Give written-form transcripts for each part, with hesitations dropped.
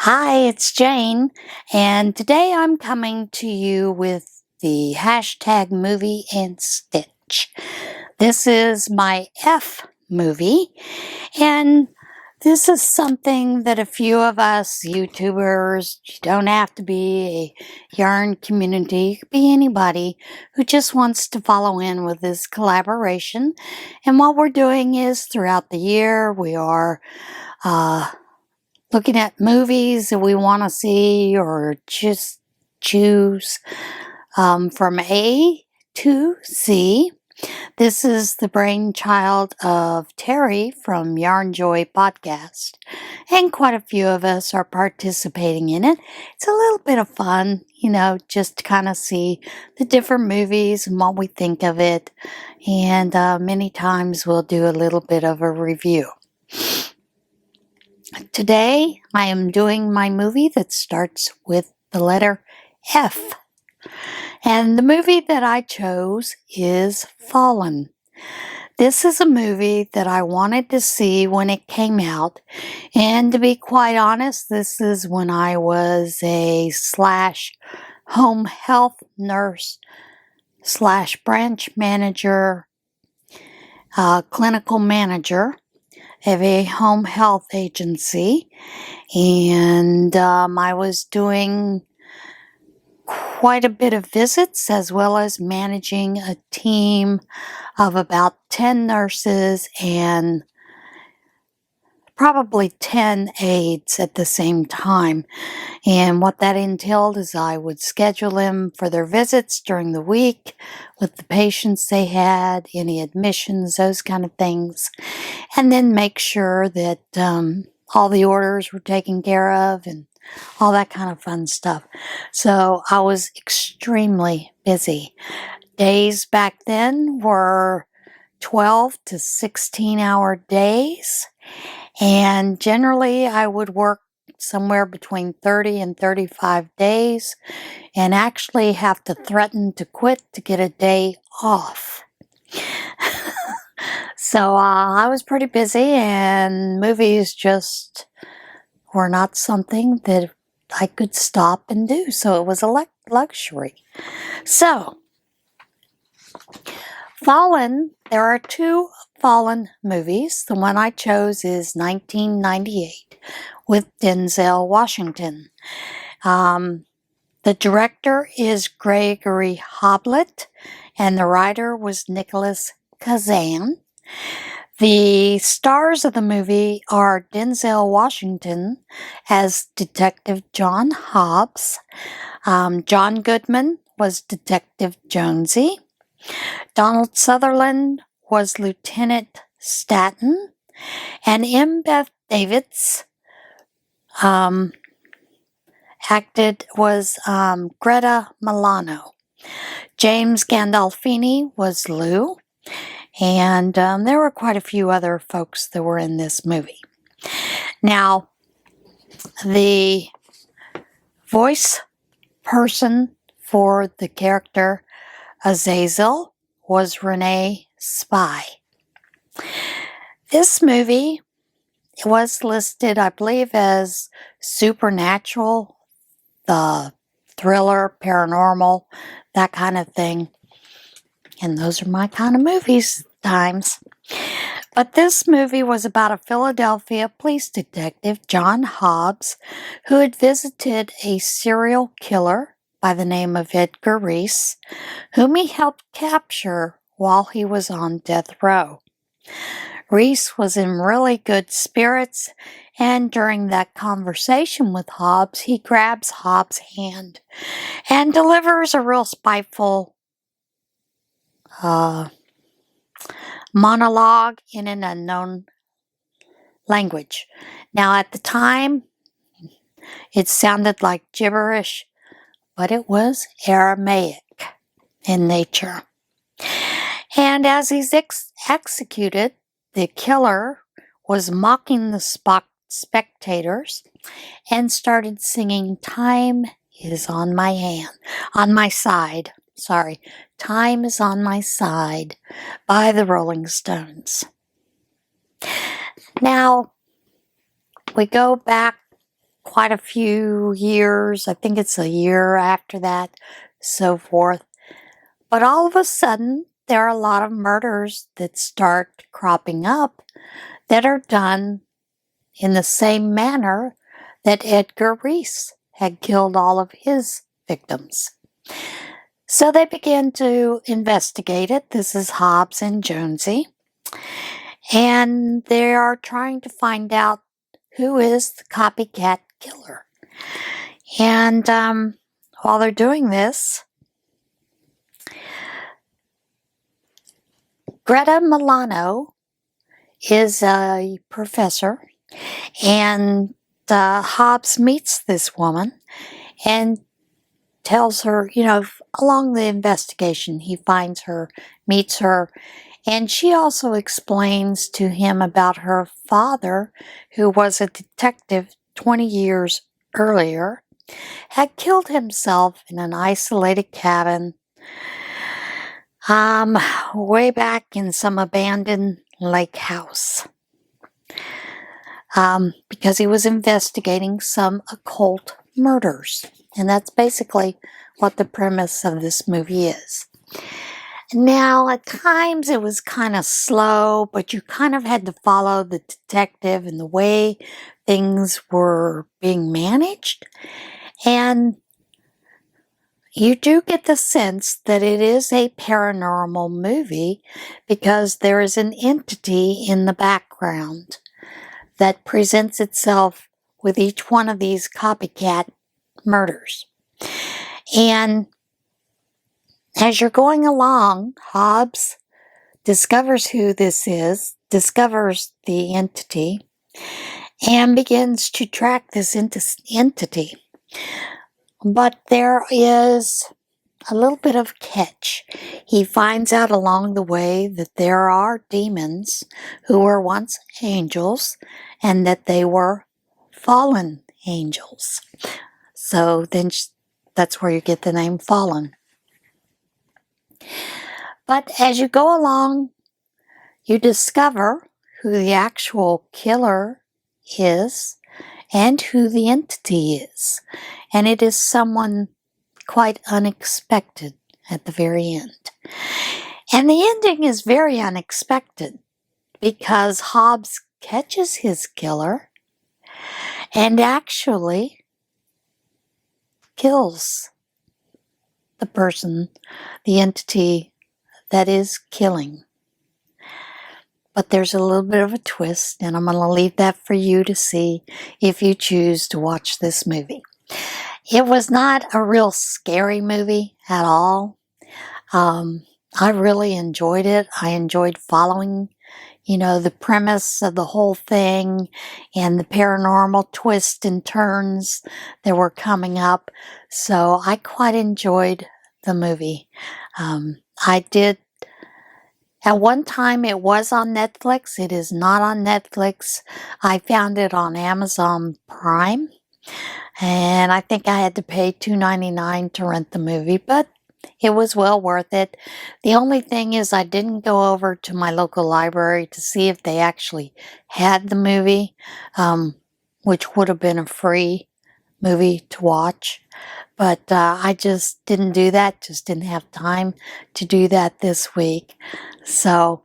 Hi, it's Jane, and today I'm coming to you with the hashtag movie and stitch. This is my F movie, and this is something that a few of us YouTubers, you don't have to be a yarn community, it could be anybody who just wants to follow in with this collaboration. And what we're doing is throughout the year, we are looking at movies that we want to see or just choose from A to C. This is the brainchild of Terry from Yarn Joy Podcast, and quite a few of us are participating in it. It's a little bit of fun, just to kind of see the different movies and what we think of it, and many times we'll do a little bit of a review. Today, I am doing my movie that starts with the letter F. And the movie that I chose is Fallen. This is a movie that I wanted to see when it came out. And to be quite honest, this is when I was a / home health nurse / branch manager, clinical manager of a home health agency, and I was doing quite a bit of visits as well as managing a team of about 10 nurses and probably 10 aides at the same time. And what that entailed is I would schedule them for their visits during the week with the patients they had, any admissions, those kind of things, and then make sure that all the orders were taken care of and all that kind of fun stuff. So I was extremely busy. Days back then were 12 to 16-hour days, and generally I would work somewhere between 30 and 35 days and actually have to threaten to quit to get a day off. So I was pretty busy, and movies just were not something that I could stop and do. So it was a luxury. So, Fallen, there are two Fallen movies. The one I chose is 1998 with Denzel Washington. The director is Gregory Hoblet, and the writer was Nicholas Kazan. The stars of the movie are Denzel Washington as Detective John Hobbs. John Goodman was Detective Jonesy. Donald Sutherland was Lieutenant Stanton. And M. Beth Davids was Greta Milano. James Gandolfini was Lou. And there were quite a few other folks that were in this movie. Now, the voice person for the character Azazel was Renee Spy. This movie was listed, I believe, as supernatural, the thriller, paranormal, that kind of thing. And those are my kind of movies times. But this movie was about a Philadelphia police detective, John Hobbs, who had visited a serial killer by the name of Edgar Reese, whom he helped capture while he was on death row. Reese was in really good spirits, and during that conversation with Hobbs, he grabs Hobbs' hand and delivers a real spiteful monologue in an unknown language. Now, at the time, it sounded like gibberish, but it was Aramaic in nature. And as he's executed, the killer was mocking the spectators and started singing, "Time is on my side. Time is on my side" by the Rolling Stones. Now, we go back quite a few years. I think it's a year after that, so forth. But all of a sudden, there are a lot of murders that start cropping up that are done in the same manner that Edgar Reese had killed all of his victims. So they began to investigate it. This is Hobbs and Jonesy. And they are trying to find out who is the copycat killer. And while they're doing this, Greta Milano is a professor, and Hobbs meets this woman and tells her, along the investigation, he finds her, meets her, and she also explains to him about her father, who was a detective 20 years earlier, had killed himself in an isolated cabin way back in some abandoned lake house because he was investigating some occult murders. And that's basically what the premise of this movie is. Now, at times it was kind of slow, but you kind of had to follow the detective and the way things were being managed. And you do get the sense that it is a paranormal movie because there is an entity in the background that presents itself with each one of these copycat murders. And as you're going along, Hobbs discovers who this is, discovers the entity, and begins to track this entity. But there is a little bit of catch. He finds out along the way that there are demons who were once angels and that they were fallen angels. So then that's where you get the name Fallen. But as you go along, you discover who the actual killer is and who the entity is. And it is someone quite unexpected at the very end. And the ending is very unexpected because Hobbs catches his killer and actually kills the person, the entity that is killing. But there's a little bit of a twist, and I'm going to leave that for you to see if you choose to watch this movie. It was not a real scary movie at all. I really enjoyed it. I enjoyed following, the premise of the whole thing and the paranormal twists and turns that were coming up. So I quite enjoyed the movie. I did. At one time, it was on Netflix. It is not on Netflix. I found it on Amazon Prime. And I think I had to pay $2.99 to rent the movie, but it was well worth it. The only thing is I didn't go over to my local library to see if they actually had the movie, which would have been a free movie to watch. But I just didn't do that, just didn't have time to do that this week. So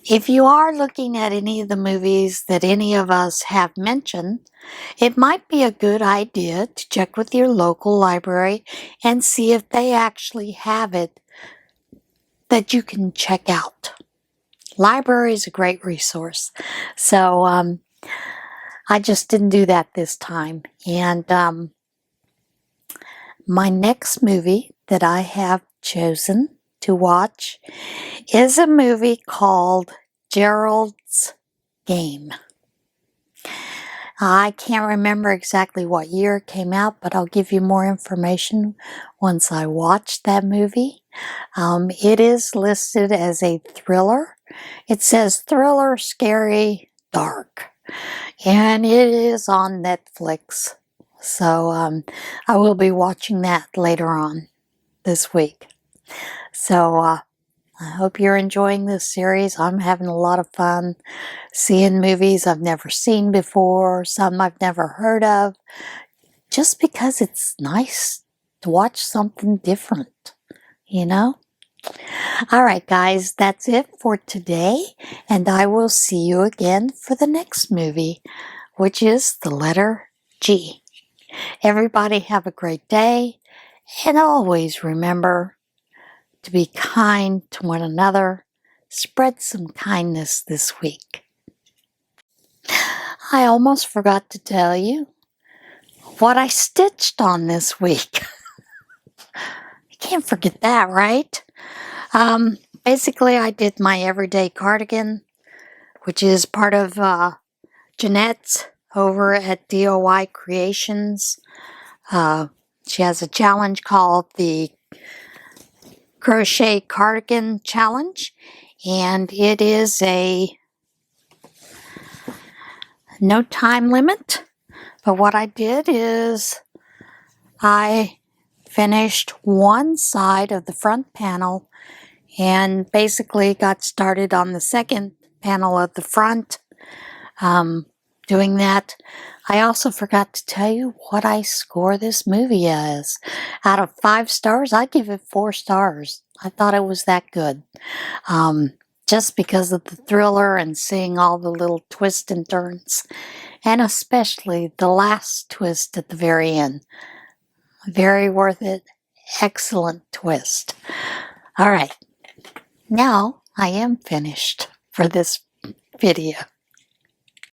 if you are looking at any of the movies that any of us have mentioned, it might be a good idea to check with your local library and see if they actually have it that you can check out. Library is a great resource. So I just didn't do that this time. And my next movie that I have chosen to watch is a movie called Gerald's Game. I can't remember exactly what year it came out, but I'll give you more information once I watch that movie. It is listed as a thriller. It says thriller, scary, dark. And it is on Netflix. So I will be watching that later on this week. So I hope you're enjoying this series. I'm having a lot of fun seeing movies I've never seen before, some I've never heard of, just because it's nice to watch something different, you know? All right, guys, that's it for today, and I will see you again for the next movie, which is the letter G. Everybody have a great day, and always remember to be kind to one another. Spread some kindness this week. I almost forgot to tell you what I stitched on this week. You can't forget that, right? Basically, I did my everyday cardigan, which is part of Jeanette's over at DOI Creations. She has a challenge called the Crochet Cardigan Challenge, and it is a no time limit. But what I did is I finished one side of the front panel and basically got started on the second panel of the front. Doing that, I also forgot to tell you what I score this movie as. Out of 5 stars, I give it 4 stars. I thought it was that good. Just because of the thriller and seeing all the little twists and turns, and especially the last twist at the very end. Very worth it. Excellent twist. All right. Now I am finished for this video.